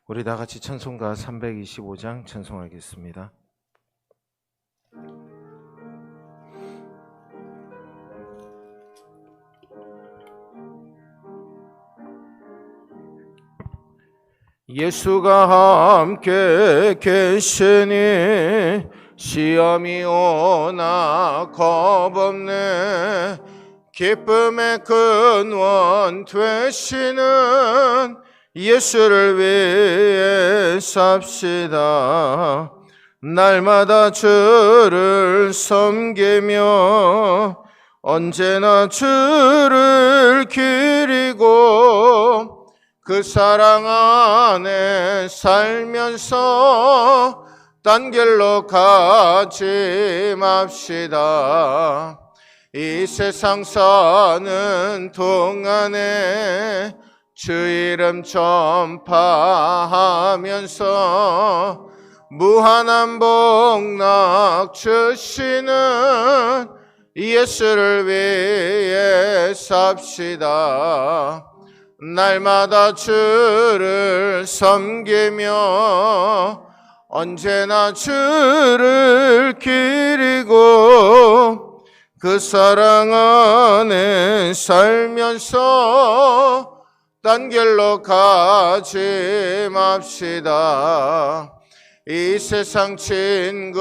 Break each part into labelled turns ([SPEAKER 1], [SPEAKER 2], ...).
[SPEAKER 1] 우리 다 같이 찬송가 325장 찬송하겠습니다. 예수가 함께 계시니 시험이 오나 겁없네. 기쁨의 근원 되시는 예수를 위해 삽시다. 날마다 주를 섬기며 언제나 주를 기리고 그 사랑 안에 살면서 딴 길로 가지 맙시다. 이 세상 사는 동안에 주 이름 전파하면서 무한한 복락 주시는 예수를 위해 삽시다. 날마다 주를 섬기며 언제나 주를 기리고 그 사랑 안에 살면서 딴 길로 가지 맙시다. 이 세상 친구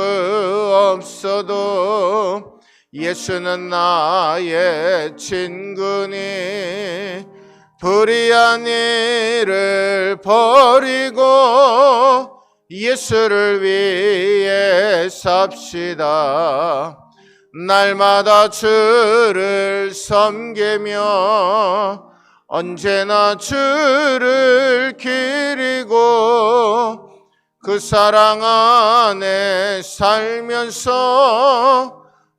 [SPEAKER 1] 없어도 예수는 나의 친구니 불의한 일을 버리고 예수를 위해 삽시다. 날마다 주를 섬기며 언제나 주를 기리고 그 사랑 안에 살면서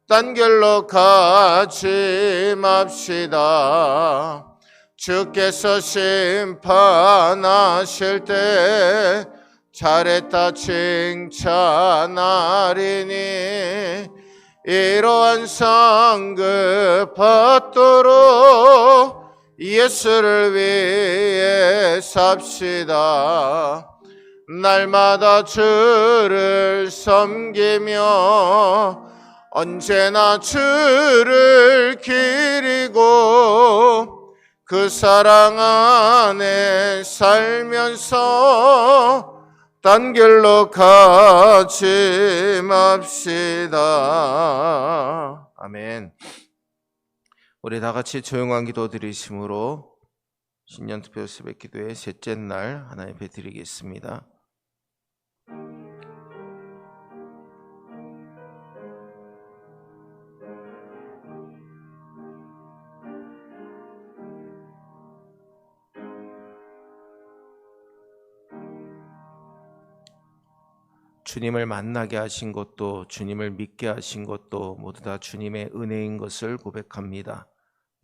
[SPEAKER 1] 딴 길로 가지 맙시다. 주께서 심판하실 때 잘했다 칭찬하리니 이러한 상급 받도록 예수를 위해 삽시다. 날마다 주를 섬기며 언제나 주를 기리고 그 사랑 안에 살면서 딴 길로 가지 맙시다. 아멘. 우리 다 같이 조용한 기도 드리심으로 신년 특별 새벽 기도의 셋째 날 하나님 앞에 드리겠습니다. 주님을 만나게 하신 것도 주님을 믿게 하신 것도 모두 다 주님의 은혜인 것을 고백합니다.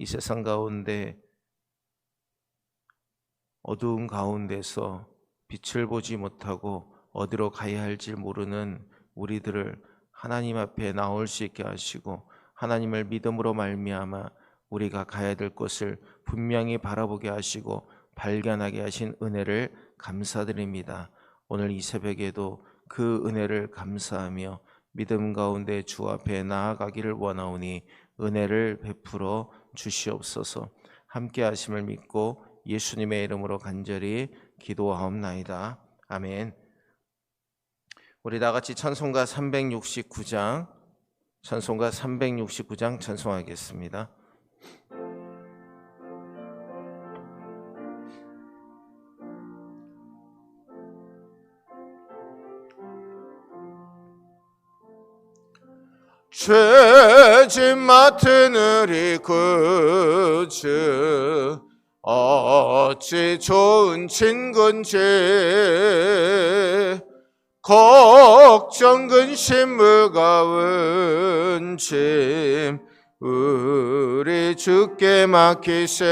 [SPEAKER 1] 이 세상 가운데 어두운 가운데서 빛을 보지 못하고 어디로 가야 할지 모르는 우리들을 하나님 앞에 나올 수 있게 하시고 하나님을 믿음으로 말미암아 우리가 가야 될 곳을 분명히 바라보게 하시고 발견하게 하신 은혜를 감사드립니다. 오늘 이 새벽에도 그 은혜를 감사하며 믿음 가운데 주 앞에 나아가기를 원하오니 은혜를 베풀어 주시옵소서. 함께 하심을 믿고 예수님의 이름으로 간절히 기도하옵나이다. 아멘. 우리 다 같이 찬송가 369장 찬송하겠습니다. 죄짐 맡은 우리 구주 어찌 좋은 친구인지 걱정 근심 무거운 짐 우리 주께 맡기세.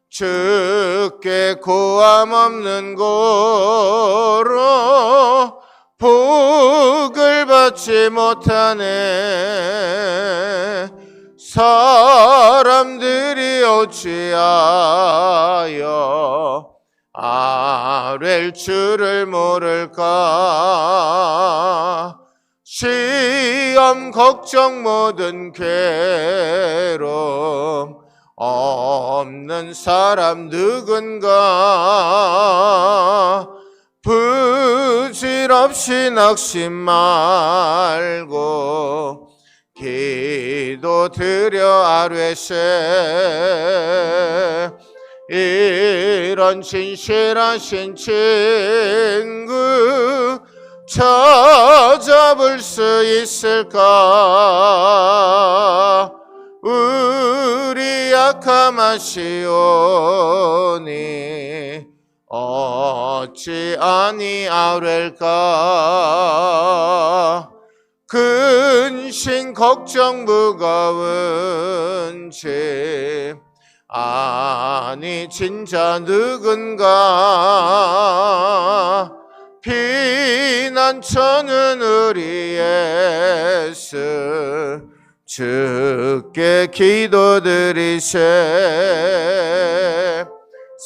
[SPEAKER 1] 주께 고함 없는 고로 복을 받지 못하네. 사람들이 어찌하여 아랠 줄을 모를까. 시험 걱정 모든 괴로움 없는 사람 누군가. 부질없이 낙심 말고 기도 드려 아뢰세. 이런 진실하신 친구 찾아볼 수 있을까. 우리 약함하시오니 어찌 아니하렐까. 근심 걱정 무거운 짐 아니 진짜 누군가. 피난처는 우리 예수 주께 기도드리세.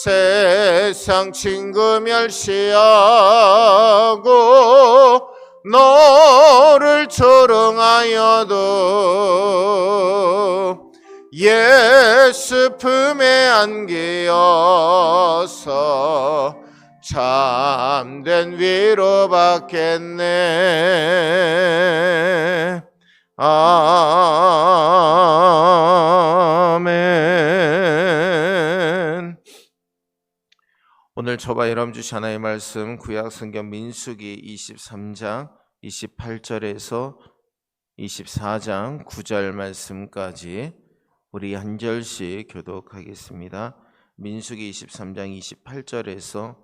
[SPEAKER 1] 세상 친구 멸시하고 너를 조롱하여도 예수 품에 안기어서 참된 위로 받겠네. 아멘. 오늘 저와 여러분 주신 하나님의 말씀 구약 성경 민수기 23장 28절에서 24장 9절 말씀까지 우리 한 절씩 교독하겠습니다. 민수기 23장 28절에서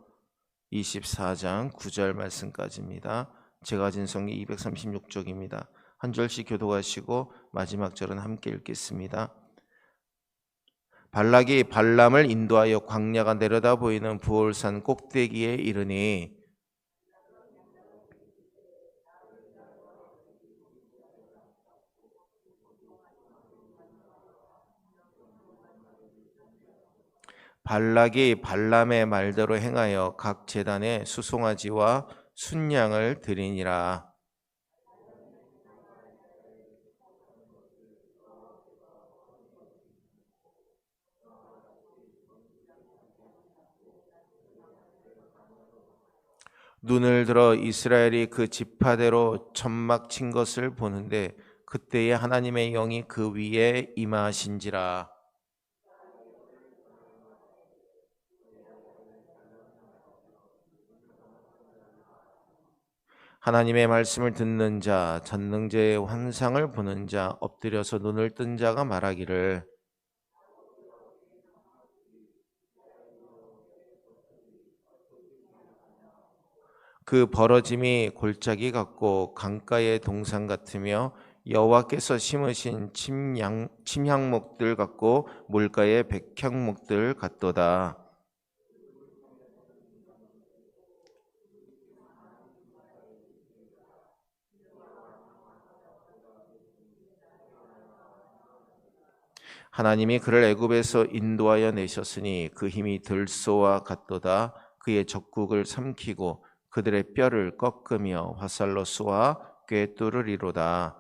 [SPEAKER 1] 24장 9절 말씀까지입니다. 제가 가진 성경 236쪽입니다. 한 절씩 교독하시고 마지막 절은 함께 읽겠습니다. 발락이 발람을 인도하여 광야가 내려다 보이는 부올산 꼭대기에 이르니 발락이 발람의 말대로 행하여 각 제단에 수송아지와 순양을 드리니라. 눈을 들어 이스라엘이 그 지파대로 천막 친 것을 보는데 그때에 하나님의 영이 그 위에 임하신지라. 하나님의 말씀을 듣는 자, 전능자의 환상을 보는 자, 엎드려서 눈을 뜬 자가 말하기를 그 벌어짐이 골짜기 같고 강가의 동산 같으며 여호와께서 심으신 침향목들 같고 물가의 백향목들 같도다. 하나님이 그를 애굽에서 인도하여 내셨으니 그 힘이 들소와 같도다. 그의 적국을 삼키고 그들의 뼈를 꺾으며 화살로 쏘아 꿰뚫으리로다.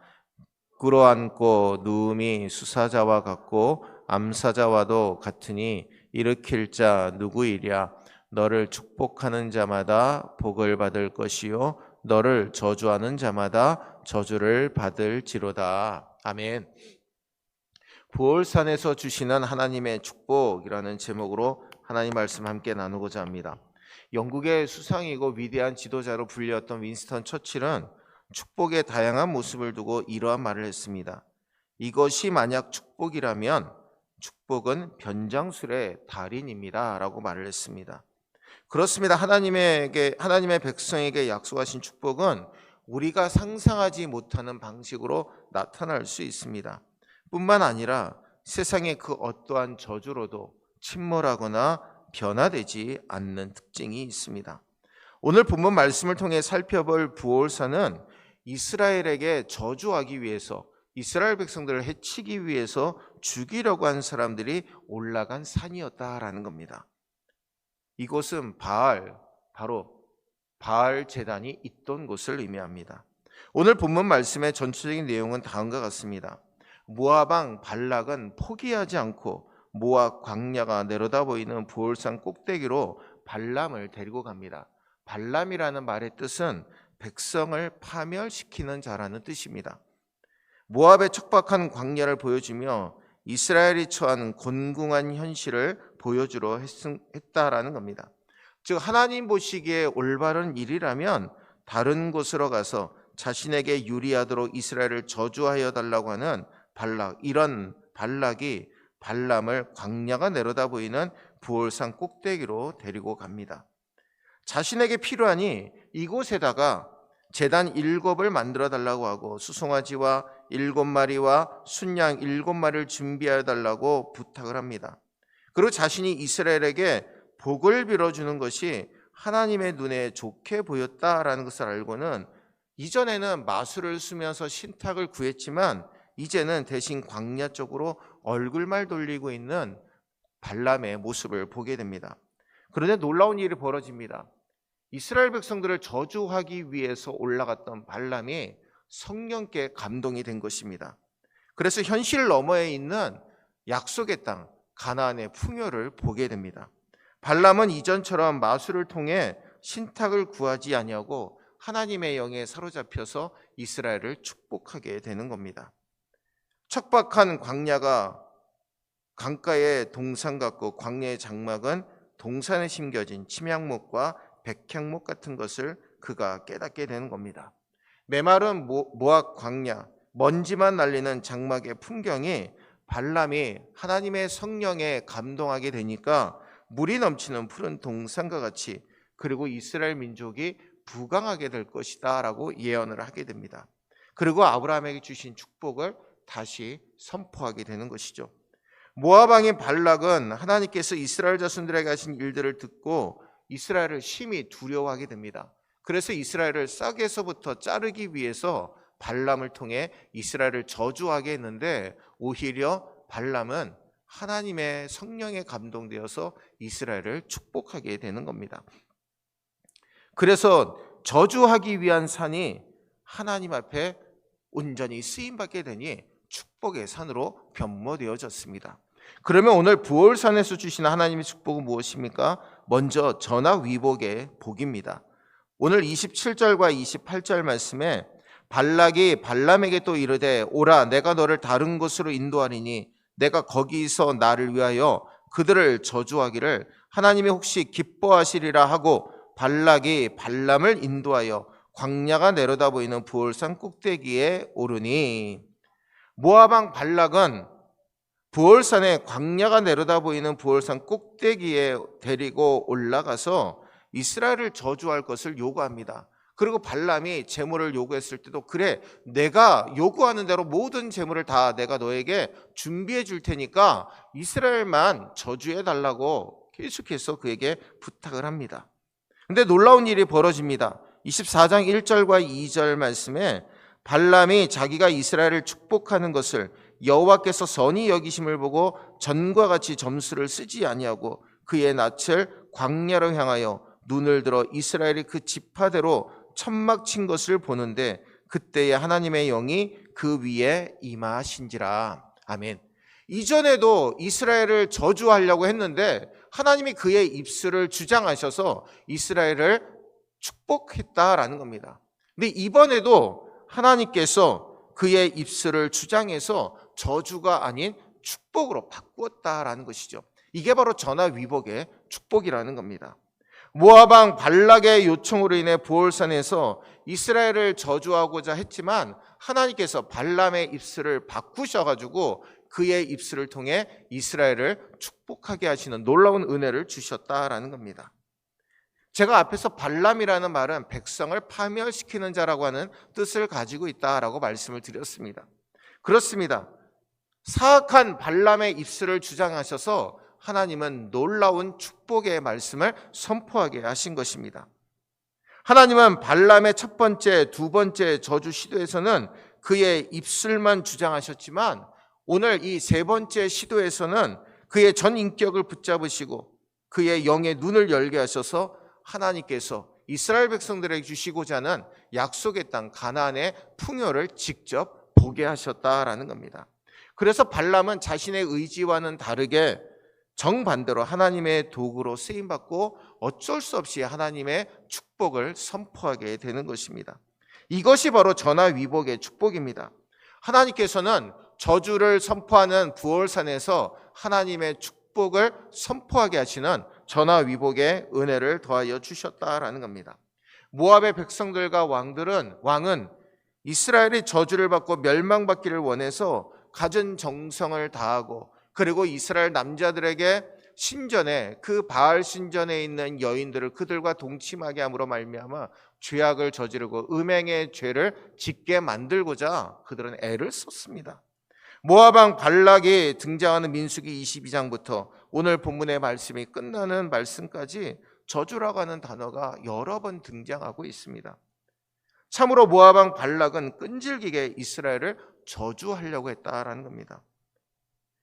[SPEAKER 1] 꿇어앉고 누움이 수사자와 같고 암사자와도 같으니 일으킬 자 누구이랴. 너를 축복하는 자마다 복을 받을 것이요 너를 저주하는 자마다 저주를 받을지로다. 아멘. 부올산에서 주시는 하나님의 축복이라는 제목으로 하나님 말씀 함께 나누고자 합니다. 영국의 수상이고 위대한 지도자로 불렸던 윈스턴 처칠은 축복의 다양한 모습을 두고 이러한 말을 했습니다. 이것이 만약 축복이라면 축복은 변장술의 달인입니다 라고 말을 했습니다. 그렇습니다. 하나님의 백성에게 약속하신 축복은 우리가 상상하지 못하는 방식으로 나타날 수 있습니다. 뿐만 아니라 세상의 그 어떠한 저주로도 침몰하거나 변화되지 않는 특징이 있습니다. 오늘 본문 말씀을 통해 살펴볼 부올산은 이스라엘에게 저주하기 위해서, 이스라엘 백성들을 해치기 위해서 죽이려고 한 사람들이 올라간 산이었다라는 겁니다. 이곳은 바로 바알 제단이 있던 곳을 의미합니다. 오늘 본문 말씀의 전체적인 내용은 다음과 같습니다. 모압 왕 발락은 포기하지 않고 모압 광야가 내려다 보이는 부올산 꼭대기로 발람을 데리고 갑니다. 발람이라는 말의 뜻은 백성을 파멸시키는 자라는 뜻입니다. 모압의 척박한 광야를 보여주며 이스라엘이 처한 곤궁한 현실을 보여주려 했다라는 겁니다. 즉 하나님 보시기에 올바른 일이라면 다른 곳으로 가서 자신에게 유리하도록 이스라엘을 저주하여 달라고 하는 이런 발락이 발람을 광야가 내려다 보이는 부올산 꼭대기로 데리고 갑니다. 자신에게 필요하니 이곳에다가 제단 7을 만들어 달라고 하고 수송아지와 7마리와 순양 7마리를 준비해 달라고 부탁을 합니다. 그리고 자신이 이스라엘에게 복을 빌어주는 것이 하나님의 눈에 좋게 보였다라는 것을 알고는 이전에는 마술을 쓰면서 신탁을 구했지만 이제는 대신 광야 쪽으로 얼굴만 돌리고 있는 발람의 모습을 보게 됩니다. 그런데 놀라운 일이 벌어집니다. 이스라엘 백성들을 저주하기 위해서 올라갔던 발람이 성령께 감동이 된 것입니다. 그래서 현실 너머에 있는 약속의 땅 가나안의 풍요를 보게 됩니다. 발람은 이전처럼 마술을 통해 신탁을 구하지 아니하고 하나님의 영에 사로잡혀서 이스라엘을 축복하게 되는 겁니다. 척박한 광야가 강가의 동산 같고 광야의 장막은 동산에 심겨진 침향목과 백향목 같은 것을 그가 깨닫게 되는 겁니다. 메마른 모압 광야, 먼지만 날리는 장막의 풍경이 발람이 하나님의 성령에 감동하게 되니까 물이 넘치는 푸른 동산과 같이 그리고 이스라엘 민족이 부강하게 될 것이다 라고 예언을 하게 됩니다. 그리고 아브라함에게 주신 축복을 다시 선포하게 되는 것이죠. 모압 왕인 발락은 하나님께서 이스라엘 자손들에게 하신 일들을 듣고 이스라엘을 심히 두려워하게 됩니다. 그래서 이스라엘을 싹에서부터 자르기 위해서 발람을 통해 이스라엘을 저주하게 했는데 오히려 발람은 하나님의 성령에 감동되어서 이스라엘을 축복하게 되는 겁니다. 그래서 저주하기 위한 산이 하나님 앞에 온전히 쓰임받게 되니 축복의 산으로 변모되어졌습니다. 그러면 오늘 부올산에서 주시는 하나님의 축복은 무엇입니까? 먼저 전화위복의 복입니다. 오늘 27절과 28절 말씀에 발락이 발람에게 또 이르되 오라 내가 너를 다른 곳으로 인도하리니 내가 거기서 나를 위하여 그들을 저주하기를 하나님이 혹시 기뻐하시리라 하고 발락이 발람을 인도하여 광야가 내려다 보이는 부올산 꼭대기에 오르니 모압 왕 발락은 부올산에 광야가 내려다 보이는 부올산 꼭대기에 데리고 올라가서 이스라엘을 저주할 것을 요구합니다. 그리고 발람이 제물을 요구했을 때도 그래 내가 요구하는 대로 모든 제물을 다 내가 너에게 준비해 줄 테니까 이스라엘만 저주해 달라고 계속해서 그에게 부탁을 합니다. 근데 놀라운 일이 벌어집니다. 24장 1절과 2절 말씀에 발람이 자기가 이스라엘을 축복하는 것을 여호와께서 선히 여기심을 보고 전과 같이 점수를 쓰지 아니하고 그의 낯을 광야로 향하여 눈을 들어 이스라엘이 그 지파대로 천막 친 것을 보는데 그때에 하나님의 영이 그 위에 임하신지라. 아멘. 이전에도 이스라엘을 저주하려고 했는데 하나님이 그의 입술을 주장하셔서 이스라엘을 축복했다라는 겁니다. 근데 이번에도 하나님께서 그의 입술을 주장해서 저주가 아닌 축복으로 바꾸었다라는 것이죠. 이게 바로 전화위복의 축복이라는 겁니다. 모압 왕 발락의 요청으로 인해 부올산에서 이스라엘을 저주하고자 했지만 하나님께서 발람의 입술을 바꾸셔가지고 그의 입술을 통해 이스라엘을 축복하게 하시는 놀라운 은혜를 주셨다라는 겁니다. 제가 앞에서 발람이라는 말은 백성을 파멸시키는 자라고 하는 뜻을 가지고 있다라고 말씀을 드렸습니다. 그렇습니다. 사악한 발람의 입술을 주장하셔서 하나님은 놀라운 축복의 말씀을 선포하게 하신 것입니다. 하나님은 발람의 첫 번째, 두 번째 저주 시도에서는 그의 입술만 주장하셨지만 오늘 이 세 번째 시도에서는 그의 전 인격을 붙잡으시고 그의 영의 눈을 열게 하셔서 하나님께서 이스라엘 백성들에게 주시고자 하는 약속의 땅 가나안의 풍요를 직접 보게 하셨다라는 겁니다. 그래서 발람은 자신의 의지와는 다르게 정반대로 하나님의 도구로 쓰임받고 어쩔 수 없이 하나님의 축복을 선포하게 되는 것입니다. 이것이 바로 전화위복의 축복입니다. 하나님께서는 저주를 선포하는 부월산에서 하나님의 축복을 선포하게 하시는 전화위복의 은혜를 더하여 주셨다라는 겁니다. 모압의 백성들과 왕은 이스라엘이 저주를 받고 멸망받기를 원해서 갖은 정성을 다하고, 그리고 이스라엘 남자들에게 신전에, 그 바알 신전에 있는 여인들을 그들과 동침하게 함으로 말미암아 죄악을 저지르고 음행의 죄를 짓게 만들고자 그들은 애를 썼습니다. 모압 왕 발락이 등장하는 민수기 22장부터 오늘 본문의 말씀이 끝나는 말씀까지 저주라고 하는 단어가 여러 번 등장하고 있습니다. 참으로 모압 왕 발락은 끈질기게 이스라엘을 저주하려고 했다라는 겁니다.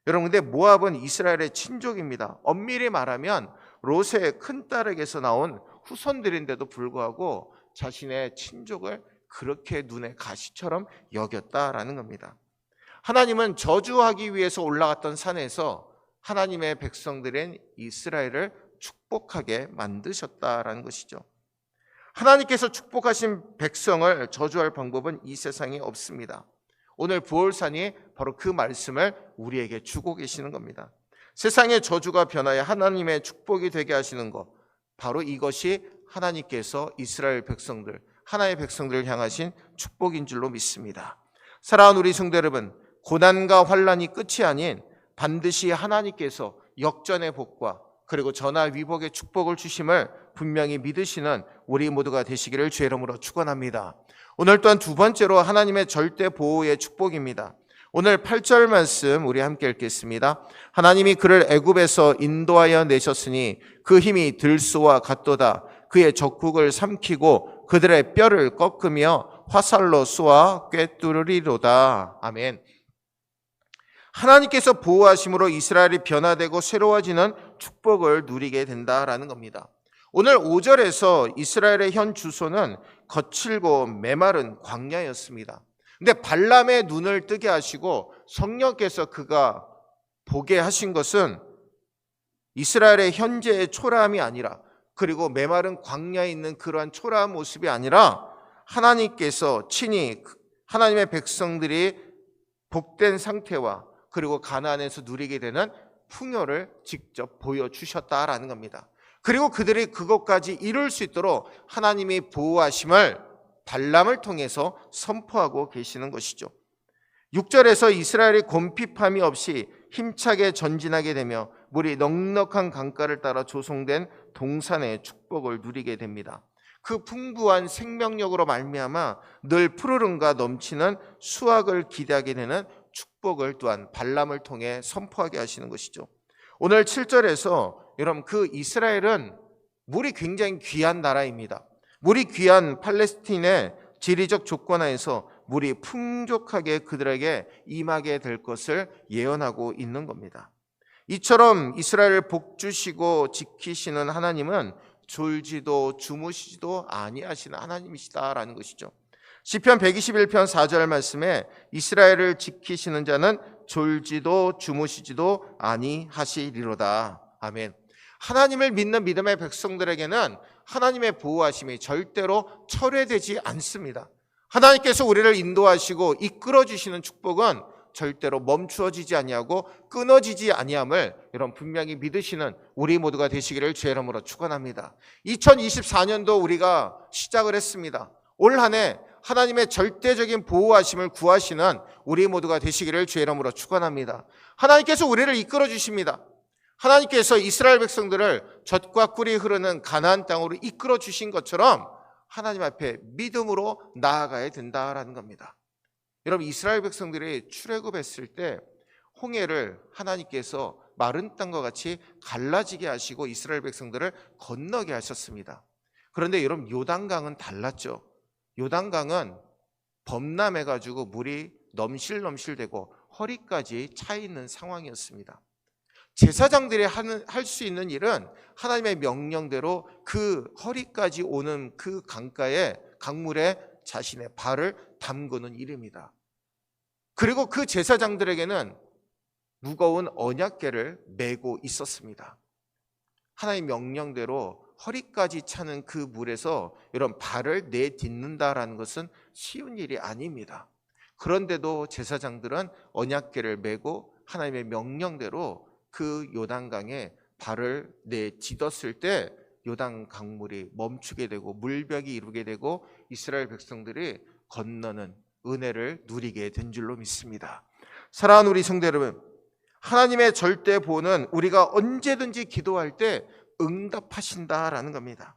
[SPEAKER 1] 여러분, 근데 모압은 이스라엘의 친족입니다. 엄밀히 말하면 롯의 큰딸에게서 나온 후손들인데도 불구하고 자신의 친족을 그렇게 눈에 가시처럼 여겼다라는 겁니다. 하나님은 저주하기 위해서 올라갔던 산에서 하나님의 백성들인 이스라엘을 축복하게 만드셨다라는 것이죠. 하나님께서 축복하신 백성을 저주할 방법은 이 세상에 없습니다. 오늘 부월산이 바로 그 말씀을 우리에게 주고 계시는 겁니다. 세상의 저주가 변하여 하나님의 축복이 되게 하시는 것, 바로 이것이 하나님께서 이스라엘 백성들, 하나의 백성들을 향하신 축복인 줄로 믿습니다. 사랑하는 우리 성도 여러분, 고난과 환난이 끝이 아닌 반드시 하나님께서 역전의 복과 그리고 전화위복의 축복을 주심을 분명히 믿으시는 우리 모두가 되시기를 주의 이름으로 축원합니다. 오늘 또한 두 번째로 하나님의 절대 보호의 축복입니다. 오늘 8절 말씀 우리 함께 읽겠습니다. 하나님이 그를 애굽에서 인도하여 내셨으니 그 힘이 들소와 같도다. 그의 적국을 삼키고 그들의 뼈를 꺾으며 화살로 쏘아 꿰뚫으리로다. 아멘. 하나님께서 보호하심으로 이스라엘이 변화되고 새로워지는 축복을 누리게 된다라는 겁니다. 오늘 5절에서 이스라엘의 현 주소는 거칠고 메마른 광야였습니다. 근데 발람의 눈을 뜨게 하시고 성령께서 그가 보게 하신 것은 이스라엘의 현재의 초라함이 아니라, 그리고 메마른 광야에 있는 그러한 초라한 모습이 아니라 하나님께서 친히 하나님의 백성들이 복된 상태와 그리고 가나안에서 누리게 되는 풍요를 직접 보여주셨다라는 겁니다. 그리고 그들이 그것까지 이룰 수 있도록 하나님이 보호하심을 발람을 통해서 선포하고 계시는 것이죠. 6절에서 이스라엘이 곰핍함이 없이 힘차게 전진하게 되며 물이 넉넉한 강가를 따라 조성된 동산의 축복을 누리게 됩니다. 그 풍부한 생명력으로 말미암아 늘 푸르름과 넘치는 수확을 기대하게 되는 축복을 또한 발람을 통해 선포하게 하시는 것이죠. 오늘 7절에서 여러분, 그 이스라엘은 물이 굉장히 귀한 나라입니다. 물이 귀한 팔레스틴의 지리적 조건 하에서 물이 풍족하게 그들에게 임하게 될 것을 예언하고 있는 겁니다. 이처럼 이스라엘을 복주시고 지키시는 하나님은 졸지도 주무시지도 아니하시는 하나님이시다라는 것이죠. 시편 121편 4절 말씀에 이스라엘을 지키시는 자는 졸지도 주무시지도 아니하시리로다. 아멘. 하나님을 믿는 믿음의 백성들에게는 하나님의 보호하심이 절대로 철회되지 않습니다. 하나님께서 우리를 인도하시고 이끌어 주시는 축복은 절대로 멈추어지지 아니하고 끊어지지 아니함을 여러분 분명히 믿으시는 우리 모두가 되시기를 주의 이름으로 축원합니다. 2024년도 우리가 시작을 했습니다. 올 한 해 하나님의 절대적인 보호하심을 구하시는 우리 모두가 되시기를 주의 이름으로 축원합니다. 하나님께서 우리를 이끌어 주십니다. 하나님께서 이스라엘 백성들을 젖과 꿀이 흐르는 가나안 땅으로 이끌어 주신 것처럼 하나님 앞에 믿음으로 나아가야 된다라는 겁니다. 여러분, 이스라엘 백성들이 출애굽했을 때 홍해를 하나님께서 마른 땅과 같이 갈라지게 하시고 이스라엘 백성들을 건너게 하셨습니다. 그런데 여러분, 요단강은 달랐죠. 요단강은 범람해가지고 물이 넘실넘실되고 허리까지 차 있는 상황이었습니다. 제사장들이 할 수 있는 일은 하나님의 명령대로 그 허리까지 오는 그 강물에 자신의 발을 담그는 일입니다. 그리고 그 제사장들에게는 무거운 언약궤를 메고 있었습니다. 하나님 명령대로 허리까지 차는 그 물에서 이런 발을 내딛는다라는 것은 쉬운 일이 아닙니다. 그런데도 제사장들은 언약궤를 메고 하나님의 명령대로 그 요단강에 발을 내딛었을 때 요단 강물이 멈추게 되고 물벽이 이루게 되고 이스라엘 백성들이 건너는 은혜를 누리게 된 줄로 믿습니다. 사랑하는 우리 성도 여러분, 하나님의 절대 보호는 우리가 언제든지 기도할 때 응답하신다라는 겁니다.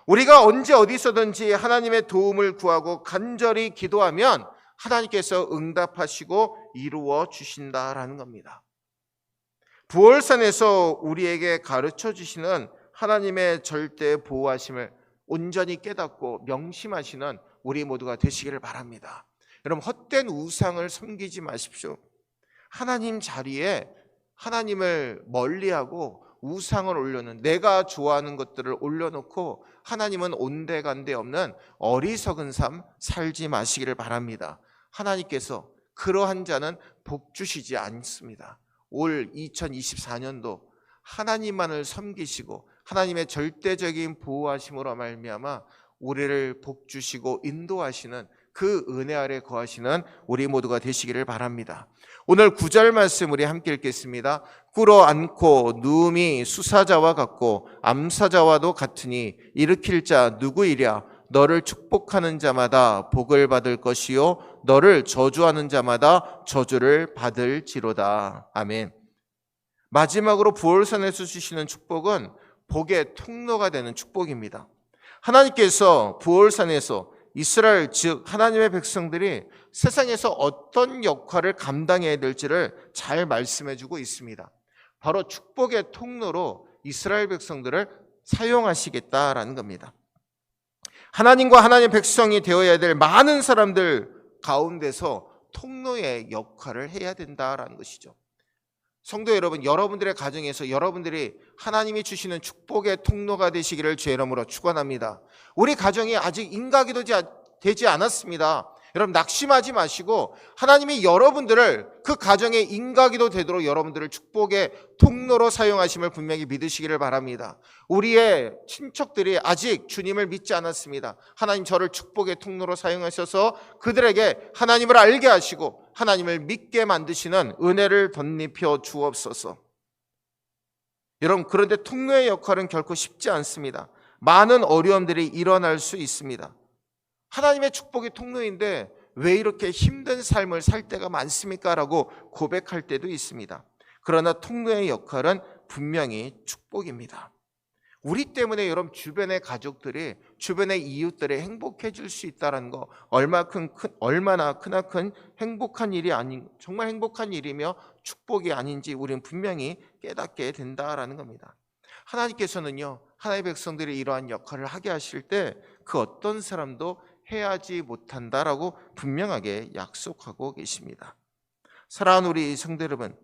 [SPEAKER 1] 우리가 언제 어디서든지 하나님의 도움을 구하고 간절히 기도하면 하나님께서 응답하시고 이루어 주신다라는 겁니다. 부월산에서 우리에게 가르쳐 주시는 하나님의 절대 보호하심을 온전히 깨닫고 명심하시는 우리 모두가 되시기를 바랍니다. 여러분, 헛된 우상을 섬기지 마십시오. 하나님 자리에 하나님을 멀리하고 우상을 올려놓은, 내가 좋아하는 것들을 올려놓고 하나님은 온데간데 없는 어리석은 삶 살지 마시기를 바랍니다. 하나님께서 그러한 자는 복 주시지 않습니다. 올 2024년도 하나님만을 섬기시고 하나님의 절대적인 보호하심으로 말미암아 우리를 복 주시고 인도하시는 그 은혜 아래 거하시는 우리 모두가 되시기를 바랍니다. 오늘 9절 말씀 우리 함께 읽겠습니다. 꿇어 앉고 누움이 수사자와 같고 암사자와도 같으니 일으킬 자 누구이랴? 너를 축복하는 자마다 복을 받을 것이요 너를 저주하는 자마다 저주를 받을지로다. 아멘. 마지막으로 부월산에서 주시는 축복은 복의 통로가 되는 축복입니다. 하나님께서 부월산에서 이스라엘 즉 하나님의 백성들이 세상에서 어떤 역할을 감당해야 될지를 잘 말씀해 주고 있습니다. 바로 축복의 통로로 이스라엘 백성들을 사용하시겠다라는 겁니다. 하나님과 하나님의 백성이 되어야 될 많은 사람들 가운데서 통로의 역할을 해야 된다라는 것이죠. 성도 여러분, 여러분들의 가정에서 여러분들이 하나님이 주시는 축복의 통로가 되시기를 주의 이름으로 축원합니다. 우리 가정이 아직 인가기도 되지 않았습니다. 여러분, 낙심하지 마시고 하나님이 여러분들을 그 가정의 인가기도 되도록 여러분들을 축복의 통로로 사용하심을 분명히 믿으시기를 바랍니다. 우리의 친척들이 아직 주님을 믿지 않았습니다. 하나님, 저를 축복의 통로로 사용하셔서 그들에게 하나님을 알게 하시고 하나님을 믿게 만드시는 은혜를 덧입혀 주옵소서. 여러분, 그런데 통로의 역할은 결코 쉽지 않습니다. 많은 어려움들이 일어날 수 있습니다. 하나님의 축복이 통로인데 왜 이렇게 힘든 삶을 살 때가 많습니까? 라고 고백할 때도 있습니다. 그러나 통로의 역할은 분명히 축복입니다. 우리 때문에 여러분 주변의 가족들이, 주변의 이웃들이 행복해질 수 있다는 거 얼마나 크나큰 행복한 일이 정말 행복한 일이며 축복이 아닌지 우리는 분명히 깨닫게 된다라는 겁니다. 하나님께서는요, 하나님의 백성들이 이러한 역할을 하게 하실 때 그 어떤 사람도 해하지 못한다라고 분명하게 약속하고 계십니다. 사랑하는 우리 성도 여러분,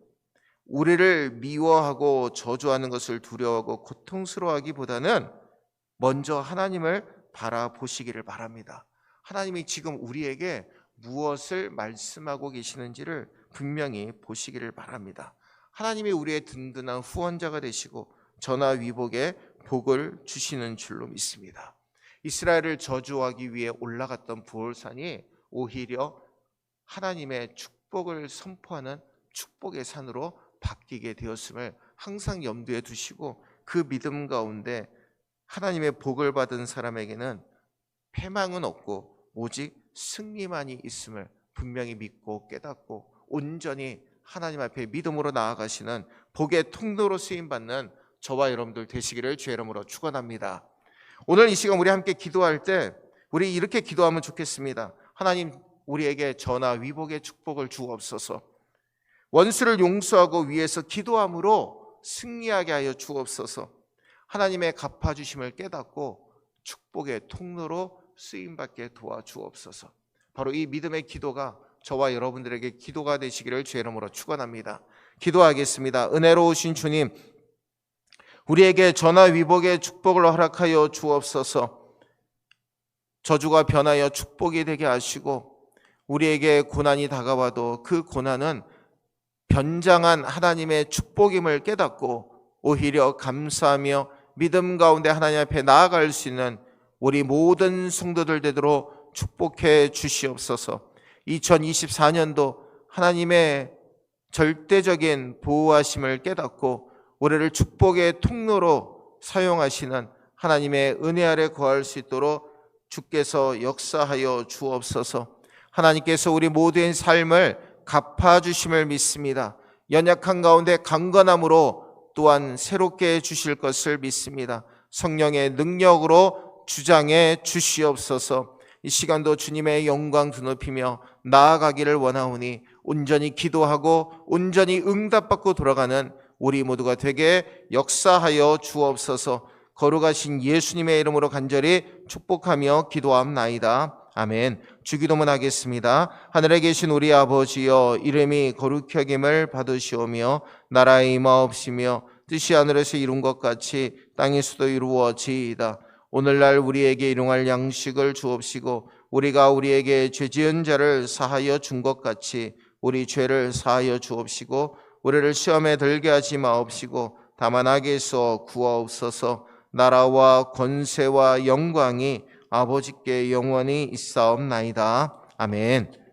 [SPEAKER 1] 우리를 미워하고 저주하는 것을 두려워하고 고통스러워하기보다는 먼저 하나님을 바라보시기를 바랍니다. 하나님이 지금 우리에게 무엇을 말씀하고 계시는지를 분명히 보시기를 바랍니다. 하나님이 우리의 든든한 후원자가 되시고 전화위복에 복을 주시는 줄로 믿습니다. 이스라엘을 저주하기 위해 올라갔던 부월산이 오히려 하나님의 축복을 선포하는 축복의 산으로 바뀌게 되었음을 항상 염두에 두시고 그 믿음 가운데 하나님의 복을 받은 사람에게는 패망은 없고 오직 승리만이 있음을 분명히 믿고 깨닫고 온전히 하나님 앞에 믿음으로 나아가시는 복의 통로로 쓰임받는 저와 여러분들 되시기를 주의 이름으로 축원합니다. 오늘 이 시간 우리 함께 기도할 때 우리 이렇게 기도하면 좋겠습니다. 하나님, 우리에게 전화 위복의 축복을 주옵소서. 원수를 용서하고 위에서 기도함으로 승리하게 하여 주옵소서. 하나님의 갚아주심을 깨닫고 축복의 통로로 쓰임받게 도와주옵소서. 바로 이 믿음의 기도가 저와 여러분들에게 기도가 되시기를 주의 이름으로 축원합니다. 기도하겠습니다. 은혜로우신 주님, 우리에게 전화위복의 축복을 허락하여 주옵소서. 저주가 변하여 축복이 되게 하시고, 우리에게 고난이 다가와도 그 고난은 변장한 하나님의 축복임을 깨닫고 오히려 감사하며 믿음 가운데 하나님 앞에 나아갈 수 있는 우리 모든 성도들 되도록 축복해 주시옵소서. 2024년도 하나님의 절대적인 보호하심을 깨닫고 우리를 축복의 통로로 사용하시는 하나님의 은혜 아래 거할 수 있도록 주께서 역사하여 주옵소서. 하나님께서 우리 모두의 삶을 갚아주심을 믿습니다. 연약한 가운데 강건함으로 또한 새롭게 해주실 것을 믿습니다. 성령의 능력으로 주장해 주시옵소서. 이 시간도 주님의 영광 드높이며 나아가기를 원하오니 온전히 기도하고 온전히 응답받고 돌아가는 우리 모두가 되게 역사하여 주옵소서. 거룩하신 예수님의 이름으로 간절히 축복하며 기도함나이다. 아멘. 주기도문 하겠습니다. 하늘에 계신 우리 아버지여, 이름이 거룩히 여김을 받으시오며 나라의 임하옵시며 뜻이 하늘에서 이룬 것 같이 땅에서도 이루어지이다. 오늘날 우리에게 일용할 양식을 주옵시고 우리가 우리에게 죄 지은 자를 사하여 준 것 같이 우리 죄를 사하여 주옵시고 우리를 시험에 들게 하지 마옵시고 다만 악에서 구하옵소서. 나라와 권세와 영광이 아버지께 영원히 있사옵나이다. 아멘.